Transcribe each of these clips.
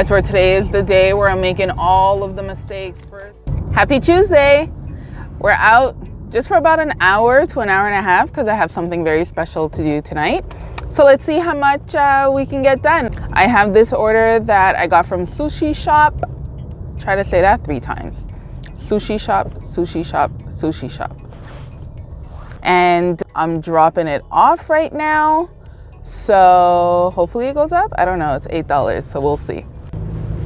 I swear today is the day where I'm making all of the mistakes first. Happy Tuesday. We're out just for about an hour to an hour and a half because I have something very special to do tonight. So let's see how much we can get done. I have this order that I got from Sushi Shop. Try to say that 3 times. Sushi Shop, Sushi Shop, Sushi Shop. And I'm dropping it off right now. So hopefully it goes up. I don't know, it's $8, so we'll see.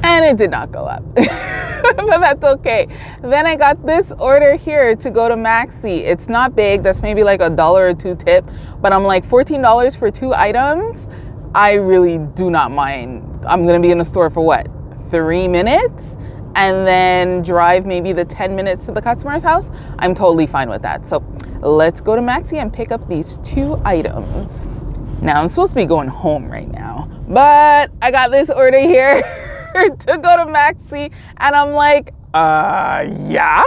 And it did not go up, but that's okay. Then I got this order here to go to Maxi. It's not big, that's maybe like $1 or $2 tip, but I'm like $14 for 2 items. I really do not mind. I'm gonna be in the store for what, 3 minutes? And then drive maybe the 10 minutes to the customer's house. I'm totally fine with that. So let's go to Maxi and pick up these 2 items. Now I'm supposed to be going home right now, but I got this order here to go to Maxi, and I'm like, yeah.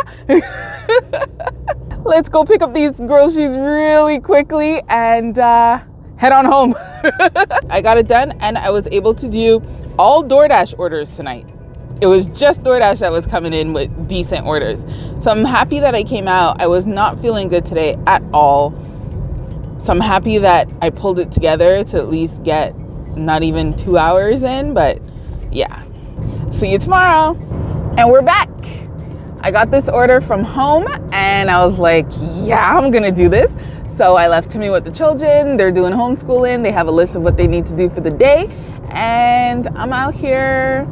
Let's go pick up these groceries really quickly and head on home. I got it done, and I was able to do all DoorDash orders tonight. It was just DoorDash that was coming in with decent orders. So I'm happy that I came out. I was not feeling good today at all. So I'm happy that I pulled it together to at least get not even 2 hours in, but yeah. See you tomorrow. And we're back. I got this order from home and I was like, yeah, I'm gonna do this. So I left Timmy with the children. They're doing homeschooling. They have a list of what they need to do for the day. And I'm out here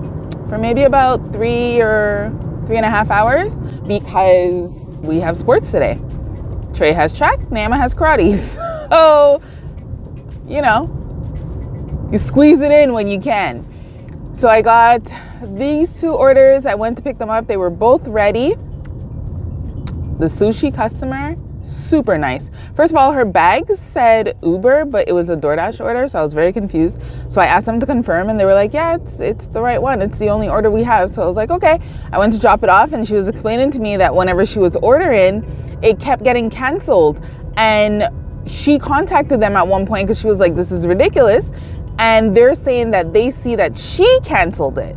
for maybe about 3 or 3.5 hours because we have sports today. Trey has track, Naima has karate. So, you know, you squeeze it in when you can. So I got these 2 orders. I went to pick them up. They were both ready. The sushi customer, super nice. First of all, her bag said Uber, but it was a DoorDash order, so I was very confused. So I asked them to confirm, and they were like, yeah, it's the right one. It's the only order we have. So I was like, okay. I went to drop it off, and she was explaining to me that whenever she was ordering, it kept getting canceled. And she contacted them at one point because she was like, this is ridiculous. And they're saying that they see that she canceled it.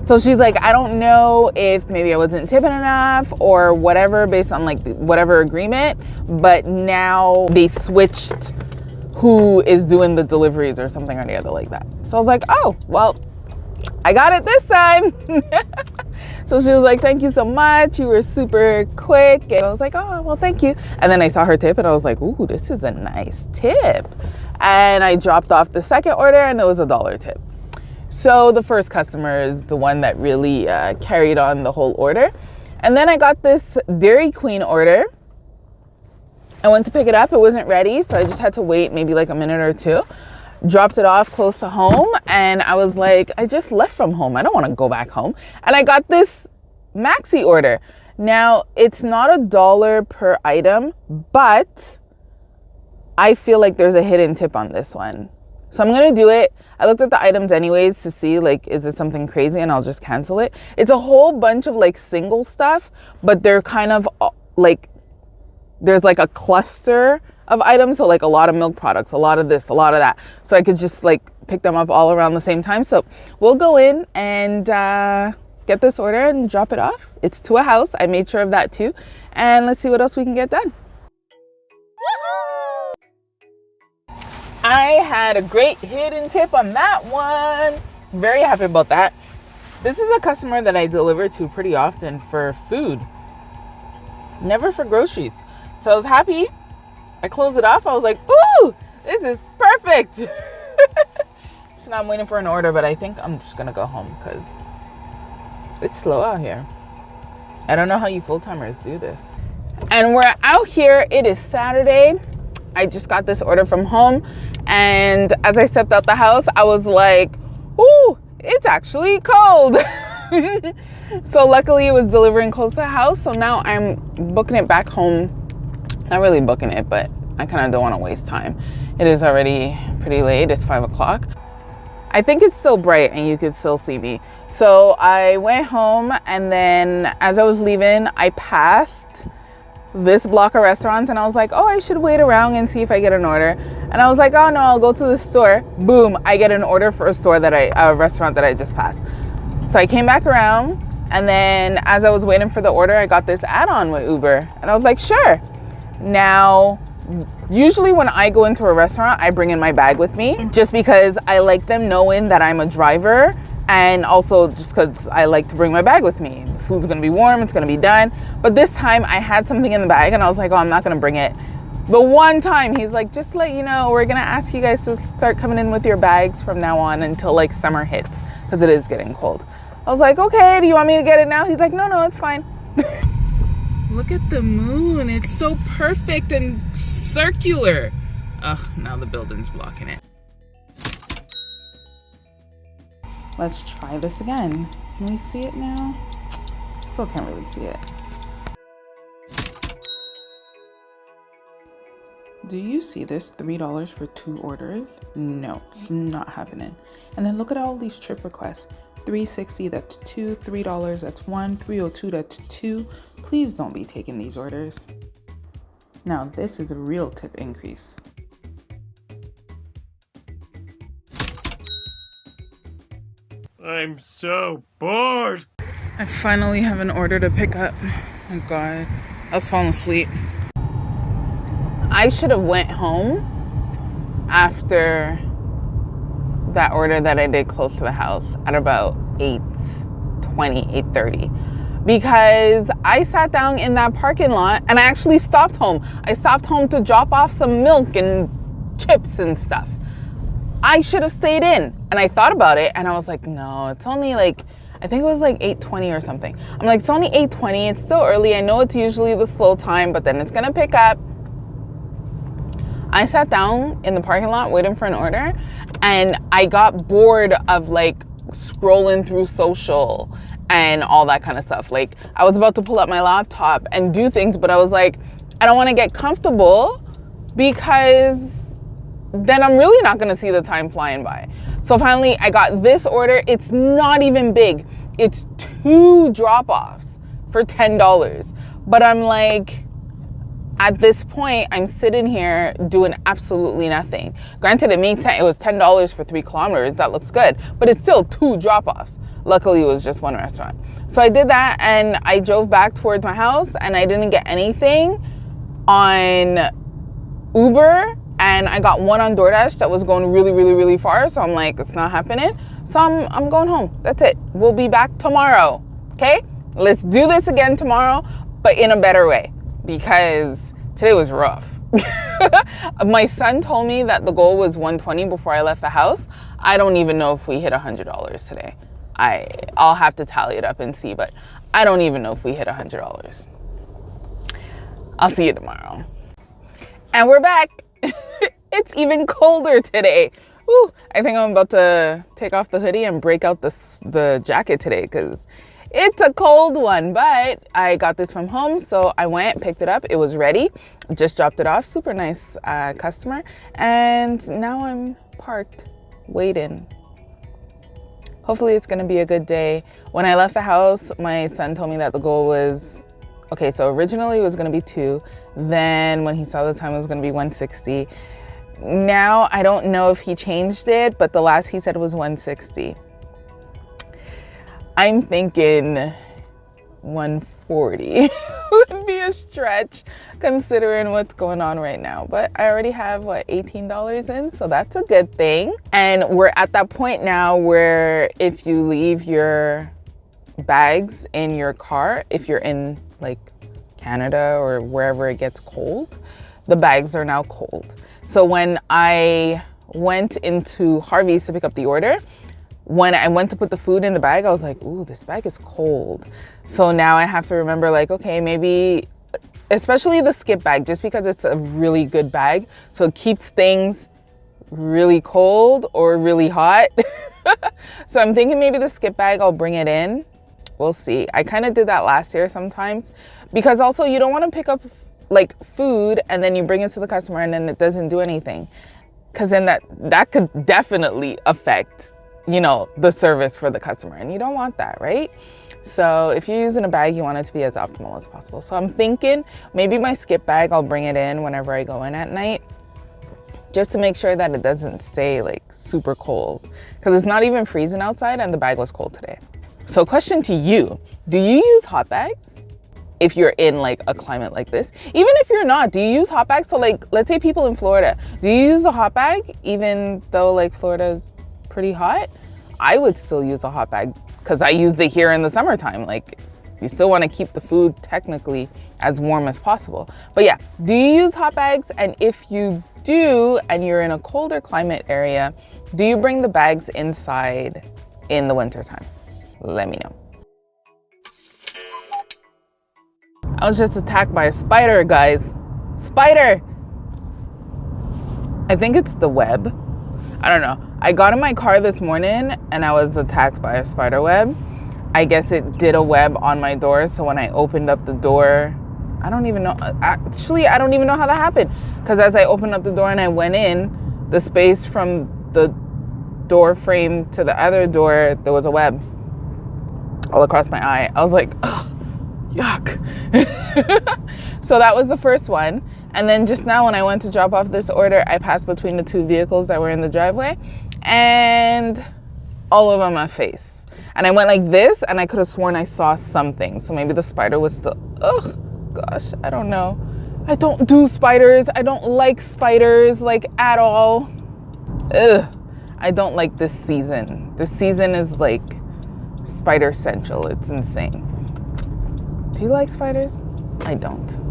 So she's like, I don't know if maybe I wasn't tipping enough or whatever based on like whatever agreement, but now they switched who is doing the deliveries or something or the other like that. So I was like, oh, well, I got it this time. So she was like, thank you so much. You were super quick. And I was like, oh, well, thank you. And then I saw her tip and I was like, ooh, this is a nice tip. And I dropped off the second order and it was $1 tip. So the first customer is the one that really carried on the whole order. And then I got this Dairy Queen order. I went to pick it up. It wasn't ready. So I just had to wait maybe like a minute or 2. Dropped it off close to home. And I was like, I just left from home. I don't want to go back home. And I got this Maxi order. Now, it's not $1 per item, but I feel like there's a hidden tip on this one. So I'm going to do it. I looked at the items anyways to see like, is it something crazy, and I'll just cancel it. It's a whole bunch of like single stuff, but they're kind of like, there's like a cluster of items. So like a lot of milk products, a lot of this, a lot of that. So I could just like pick them up all around the same time. So we'll go in and get this order and drop it off. It's to a house. I made sure of that too. And let's see what else we can get done. I had a great hidden tip on that one. Very happy about that. This is a customer that I deliver to pretty often for food, never for groceries. So I was happy. I closed it off. I was like, ooh, this is perfect. So now I'm waiting for an order, but I think I'm just gonna go home because it's slow out here. I don't know how you full-timers do this. And we're out here. It is Saturday. I just got this order from home, and as I stepped out the house, I was like, ooh, it's actually cold. So luckily it was delivering close to the house, so now I'm booking it back home. Not really booking it, but I kind of don't want to waste time. It is already pretty late. It's 5 o'clock. I think it's still bright and you could still see me. So I went home, and then as I was leaving, I passed this block of restaurants, and I was like, oh, I should wait around and see if I get an order. And I was like, oh no, I'll go to the store. Boom, I get an order for a restaurant that I just passed. So I came back around, and then as I was waiting for the order, I got this add-on with Uber, and I was like, sure. Now, usually when I go into a restaurant, I bring in my bag with me just because I like them knowing that I'm a driver, and also just because I like to bring my bag with me. The food's gonna be warm, it's gonna be done. But this time I had something in the bag and I was like, oh, I'm not gonna bring it. The one time he's like, just to let you know, we're gonna ask you guys to start coming in with your bags from now on until like summer hits, because it is getting cold. I was like, okay, do you want me to get it now? He's like, no, it's fine. Look at the moon. It's so perfect and circular. Ugh, now the building's blocking it. Let's try this again. Can we see it now? Still can't really see it. Do you see this? $3 for 2 orders? No, it's not happening. And then look at all these trip requests. $3.60, that's 2. $3, that's 1. $3.02, that's 2. Please don't be taking these orders. Now this is a real tip increase. I'm so bored. I finally have an order to pick up. Oh God, I was falling asleep. I should have went home after that order that I did close to the house at about 8:20, 8:30, because I sat down in that parking lot and I actually stopped home. I stopped home to drop off some milk and chips and stuff. I should have stayed in. And I thought about it and I was like, no, it's only like, I think it was like 8:20 or something. I'm like, it's only 8:20, it's still early. I know it's usually the slow time, but then it's gonna pick up. I sat down in the parking lot waiting for an order, and I got bored of like scrolling through social and all that kind of stuff. Like, I was about to pull up my laptop and do things, but I was like, I don't want to get comfortable because then I'm really not going to see the time flying by. So finally I got this order. It's not even big. It's 2 drop-offs for $10. But I'm like, at this point, I'm sitting here doing absolutely nothing. Granted, it made sense. It was $10 for 3 kilometers. That looks good, but it's still 2 drop-offs. Luckily, it was just one restaurant. So I did that, and I drove back towards my house, and I didn't get anything on Uber, and I got one on DoorDash that was going really, really, really far. So I'm like, it's not happening. So I'm going home. That's it. We'll be back tomorrow. Okay? Let's do this again tomorrow, but in a better way, because today was rough. My son told me that the goal was $120 before I left the house. I don't even know if we hit $100 today. I'll have to tally it up and see, but I don't even know if we hit $100. I'll see you tomorrow. And we're back. It's even colder today. Ooh, I think I'm about to take off the hoodie and break out the jacket today because it's a cold one, but I got this from home, so I went, picked it up. It was ready. Just dropped it off. Super nice customer. And now I'm parked, waiting. Hopefully it's going to be a good day. When I left the house, my son told me that the goal was, okay, so originally it was going to be 2. Then when he saw the time, it was going to be 160. Now, I don't know if he changed it, but the last he said was 160. I'm thinking 140 would be a stretch considering what's going on right now. But I already have, what, $18 in, so that's a good thing. And we're at that point now where if you leave your bags in your car, if you're in like Canada or wherever it gets cold, the bags are now cold. So when I went into Harvey's to pick up the order, when I went to put the food in the bag, I was like, ooh, this bag is cold. So now I have to remember, like, okay, maybe, especially the Skip bag, just because it's a really good bag. So it keeps things really cold or really hot. So I'm thinking maybe the Skip bag, I'll bring it in. We'll see. I kind of did that last year sometimes, because also you don't want to pick up like food and then you bring it to the customer and then it doesn't do anything, because then that could definitely affect, you know, the service for the customer, and you don't want that, right? So if you're using a bag, you want it to be as optimal as possible. So I'm thinking maybe my Skip bag, I'll bring it in whenever I go in at night, just to make sure that it doesn't stay like super cold, because it's not even freezing outside and the bag was cold today. So question to you, do you use hot bags? If you're in like a climate like this, even if you're not, do you use hot bags? So like, let's say people in Florida, do you use a hot bag even though like Florida is pretty hot? I would still use a hot bag because I use it here in the summertime. Like, you still want to keep the food technically as warm as possible. But yeah, do you use hot bags? And if you do, and you're in a colder climate area, do you bring the bags inside in the wintertime? Let me know. I was just attacked by a spider, guys. Spider! I think it's the web. I don't know. I got in my car this morning and I was attacked by a spider web. I guess it did a web on my door. So when I opened up the door, I don't even know. Actually, I don't even know how that happened. Because as I opened up the door and I went in, the space from the door frame to the other door, there was a web all across my eye. I was like, ugh, yuck. So that was the first one. And then just now when I went to drop off this order, I passed between the two vehicles that were in the driveway and all over my face. And I went like this and I could have sworn I saw something. So maybe the spider was still, ugh, gosh, I don't know. I don't do spiders. I don't like spiders like at all. Ugh, I don't like this season. This season is like spider central. It's insane. Do you like spiders? I don't.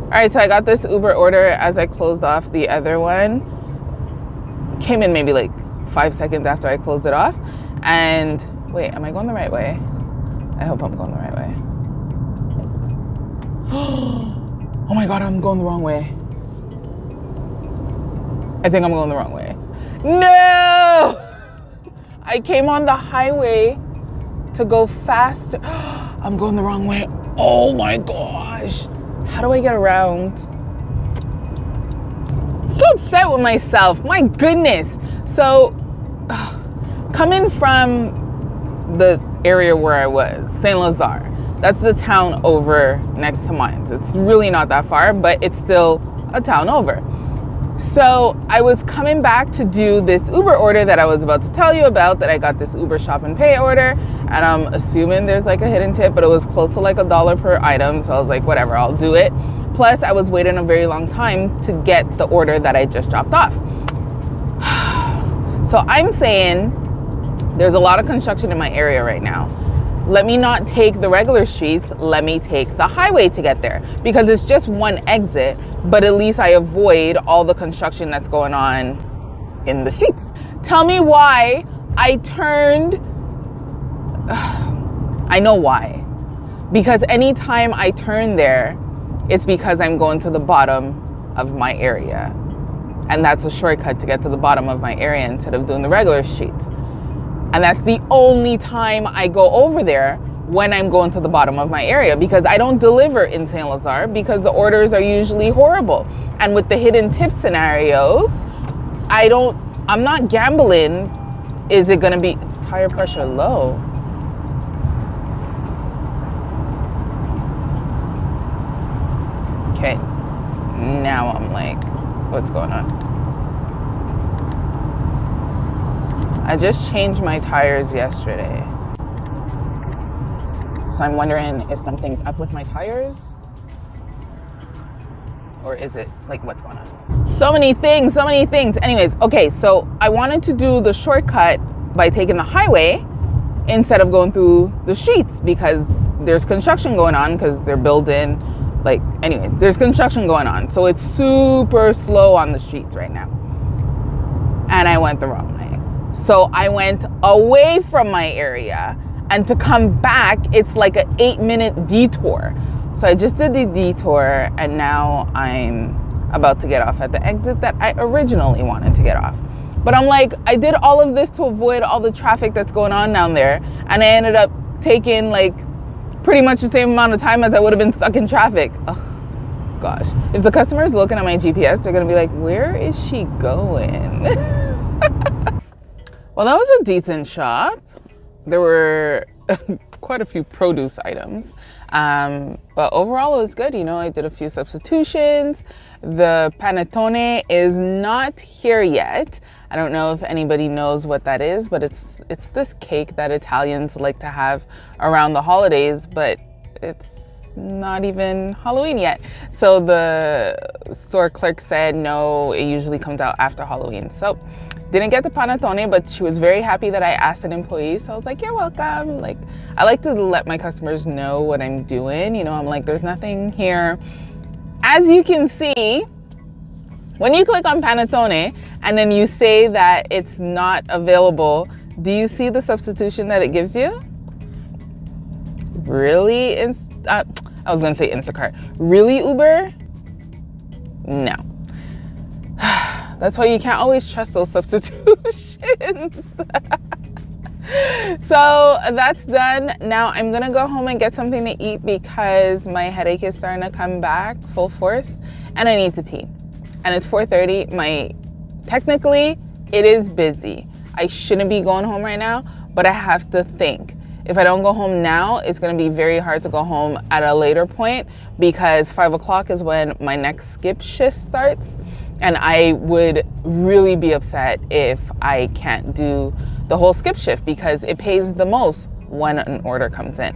All right, so I got this Uber order as I closed off the other one. Came in maybe like 5 seconds after I closed it off. And wait, am I going the right way? I hope I'm going the right way. Oh my God, I'm going the wrong way. I think I'm going the wrong way. No! I came on the highway to go faster. I'm going the wrong way. Oh my gosh. How do I get around? So upset with myself. My goodness. So coming from the area where I was, Saint Lazare, that's the town over next to mine. It's really not that far, but it's still a town over. So I was coming back to do this Uber order that I was about to tell you about, that I got this Uber Shop and Pay order, and I'm assuming there's like a hidden tip, but it was close to like $1 per item. So I was like, whatever, I'll do it. Plus I was waiting a very long time to get the order that I just dropped off. So I'm saying there's a lot of construction in my area right now. Let me not take the regular streets, let me take the highway to get there, because it's just one exit, but at least I avoid all the construction that's going on in the streets. Tell me why I turned, I know why. Because anytime I turn there, it's because I'm going to the bottom of my area. And that's a shortcut to get to the bottom of my area instead of doing the regular streets. And that's the only time I go over there, when I'm going to the bottom of my area, because I don't deliver in Saint Lazare because the orders are usually horrible. And with the hidden tip scenarios, I'm not gambling. Is it gonna be tire pressure low? Okay, now I'm like, what's going on? I just changed my tires yesterday. So I'm wondering if something's up with my tires, or is it like, what's going on? So many things. Anyways, okay, so I wanted to do the shortcut by taking the highway instead of going through the streets, because there's construction going on, because they're building, like, anyways, there's construction going on. So it's super slow on the streets right now. And I went the wrong way. So I went away from my area, and to come back, it's like an 8-minute detour. So I just did the detour, and now I'm about to get off at the exit that I originally wanted to get off. But I'm like, I did all of this to avoid all the traffic that's going on down there, and I ended up taking like pretty much the same amount of time as I would have been stuck in traffic. Ugh, gosh. If the customer is looking at my GPS, they're gonna be like, where is she going? Well, that was a decent shop. There were quite a few produce items. But overall it was good. You know, I did a few substitutions. The panettone is not here yet. I don't know if anybody knows what that is, but it's this cake that Italians like to have around the holidays, but it's not even Halloween yet. So the store clerk said, no, it usually comes out after Halloween. So didn't get the panettone, but she was very happy that I asked an employee. So I was like, you're welcome. Like, I like to let my customers know what I'm doing. You know, I'm like, there's nothing here. As you can see, when you click on panettone and then you say that it's not available, do you see the substitution that it gives you? Really? I was gonna say Instacart. Really, Uber? No. That's why you can't always trust those substitutions. So that's done. Now I'm gonna go home and get something to eat because my headache is starting to come back full force and I need to pee. And it's 4:30. Technically, it is busy. I shouldn't be going home right now, but I have to think. If I don't go home now, it's gonna be very hard to go home at a later point because 5 o'clock is when my next skip shift starts. And I would really be upset if I can't do the whole skip shift because it pays the most when an order comes in,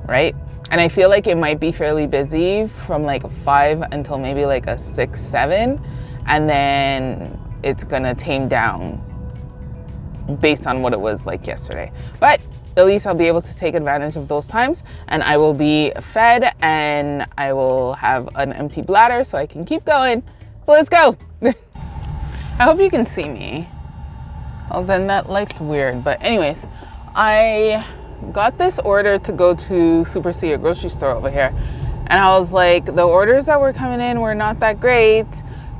right? And I feel like it might be fairly busy from like 5 until maybe like a 6, 7, and then it's gonna tame down based on what it was like yesterday. But at least I'll be able to take advantage of those times and I will be fed and I will have an empty bladder so I can keep going. So let's go. I hope you can see me. Well, then that light's weird. But anyways, I got this order to go to Super C, a grocery store over here. And I was like, the orders that were coming in were not that great.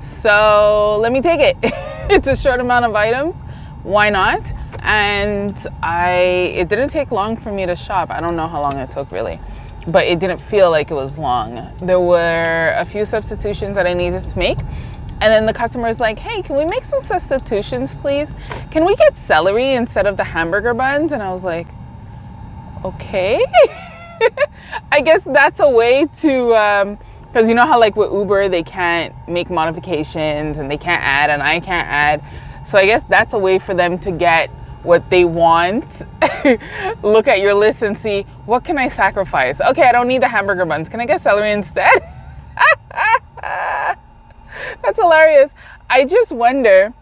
So let me take it. It's a short amount of items. Why not? And it didn't take long for me to shop. I don't know how long it took really, but it didn't feel like it was long. There were a few substitutions that I needed to make. And then the customer's like, hey, can we make some substitutions, please? Can we get celery instead of the hamburger buns? And I was like, okay. I guess that's a way to, because you know how like with Uber, they can't make modifications and they can't add and I can't add. So I guess that's a way for them to get what they want. Look at your list and see, what can I sacrifice? Okay, I don't need the hamburger buns. Can I get celery instead? That's hilarious. I just wonder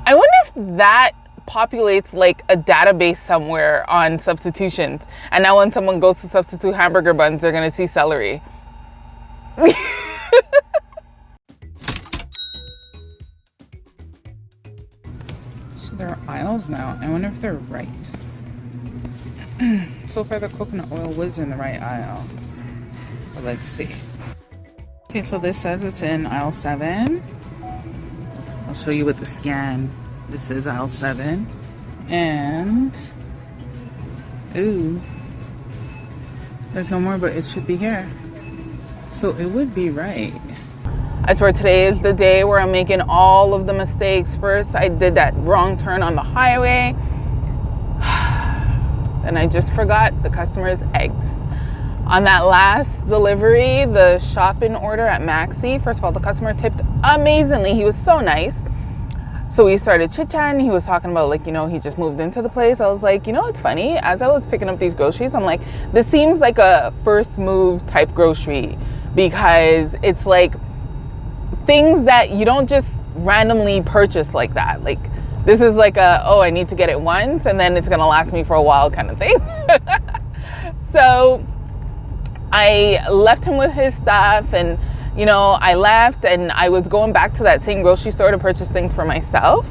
if that populates like a database somewhere on substitutions. And now when someone goes to substitute hamburger buns, they're gonna see celery. So there are aisles now. I wonder if they're right. So far the coconut oil was in the right aisle. But let's see. Okay, so this says it's in aisle 7. I'll show you with the scan. This is aisle 7. And ooh, there's no more, but it should be here. So it would be right. I swear today is the day where I'm making all of the mistakes. First, I did that wrong turn on the highway. And I just forgot the customer's eggs. On that last delivery, the shopping order at Maxi, first of all, the customer tipped amazingly. He was so nice. So we started chit-chatting. He was talking about like, you know, he just moved into the place. I was like, you know, it's funny. As I was picking up these groceries, I'm like, this seems like a first move type grocery because it's like things that you don't just randomly purchase like that. Like this is like oh, I need to get it once and then it's gonna last me for a while kind of thing. So I left him with his stuff and, you know, I left and I was going back to that same grocery store to purchase things for myself.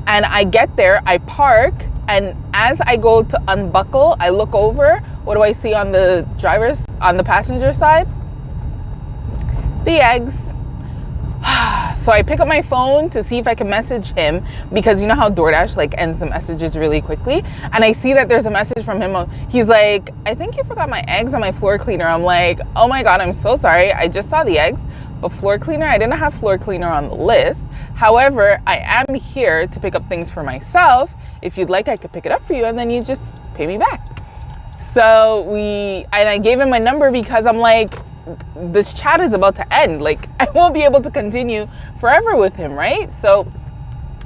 And I get there, I park, and as I go to unbuckle, I look over. What do I see on the passenger side? The eggs. So I pick up my phone to see if I can message him because you know how DoorDash like ends the messages really quickly, and I see that there's a message from him. He's like, I think you forgot my eggs on my floor cleaner. I'm like, oh my god, I'm so sorry. I just saw the eggs, but floor cleaner, I didn't have floor cleaner on the list. However, I am here to pick up things for myself. If you'd like, I could pick it up for you and then you just pay me back. So I gave him my number because I'm like, this chat is about to end. Like, I won't be able to continue forever with him, right? So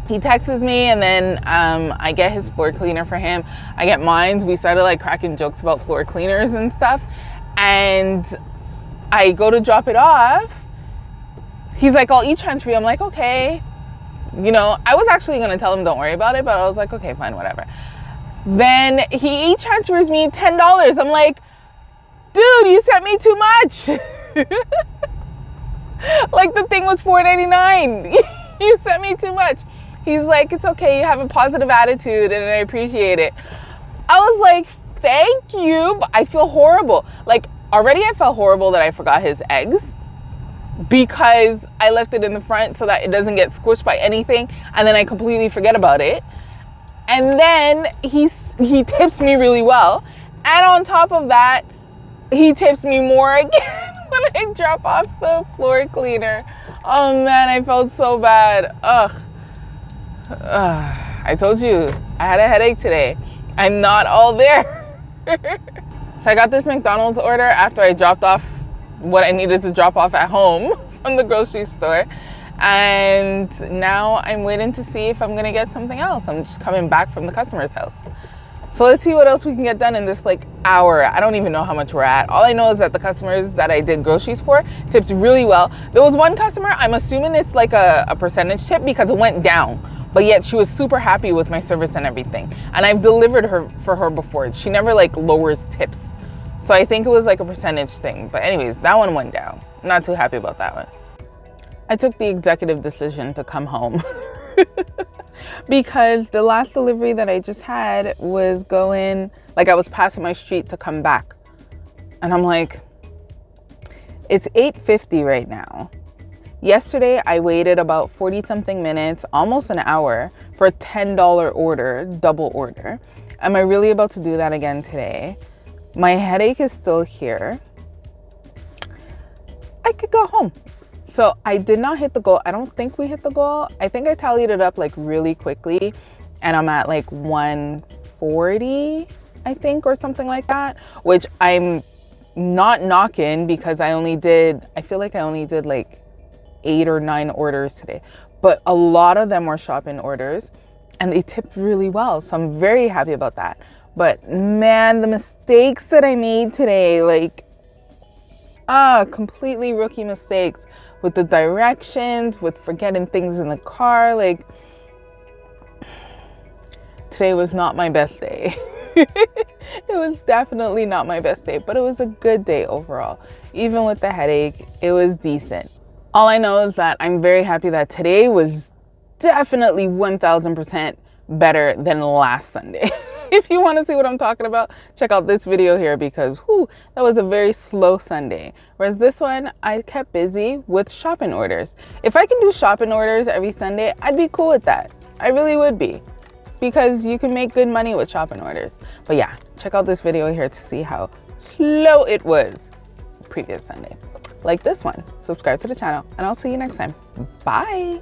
he texts me, and then I get his floor cleaner for him. I get mine. We started like cracking jokes about floor cleaners and stuff. And I go to drop it off. He's like, I'll e-transfer you. I'm like, okay. You know, I was actually going to tell him, don't worry about it. But I was like, okay, fine, whatever. Then he e-transfers me $10. I'm like, dude, you sent me too much. Like, the thing was $4.99. You sent me too much. He's like, it's okay. You have a positive attitude and I appreciate it. I was like, thank you. But I feel horrible. Like, already I felt horrible that I forgot his eggs because I left it in the front so that it doesn't get squished by anything. And then I completely forget about it. And then he tips me really well. And on top of that, he tips me more again when I drop off the floor cleaner. Oh man, I felt so bad. Ugh. I told you, I had a headache today. I'm not all there. So I got this McDonald's order after I dropped off what I needed to drop off at home from the grocery store. And now I'm waiting to see if I'm gonna get something else. I'm just coming back from the customer's house. So let's see what else we can get done in this like hour. I don't even know how much we're at. All I know is that the customers that I did groceries for tipped really well. There was one customer, I'm assuming it's like a percentage tip because it went down, but yet she was super happy with my service and everything. And I've delivered for her before. She never like lowers tips. So I think it was like a percentage thing. But anyways, that one went down. Not too happy about that one. I took the executive decision to come home. Because the last delivery that I just had was going, like I was passing my street to come back. And I'm like, it's 8:50 right now. Yesterday, I waited about 40 something minutes, almost an hour for a $10 order, double order. Am I really about to do that again today? My headache is still here. I could go home. So I did not hit the goal. I don't think we hit the goal. I think I tallied it up like really quickly and I'm at like 140, I think, or something like that, which I'm not knocking because I feel like I only did like 8 or 9 orders today, but a lot of them were shopping orders and they tipped really well. So I'm very happy about that. But man, the mistakes that I made today, like, completely rookie mistakes. With the directions, with forgetting things in the car, like, today was not my best day. It was definitely not my best day, but it was a good day overall. Even with the headache, it was decent. All I know is that I'm very happy that today was definitely 1000% better than last Sunday. If you want to see what I'm talking about, check out this video here because that was a very slow Sunday. Whereas this one, I kept busy with shopping orders. If I can do shopping orders every Sunday, I'd be cool with that. I really would be, because you can make good money with shopping orders. But yeah, check out this video here to see how slow it was previous Sunday. Like this one, subscribe to the channel, and I'll see you next time. Bye.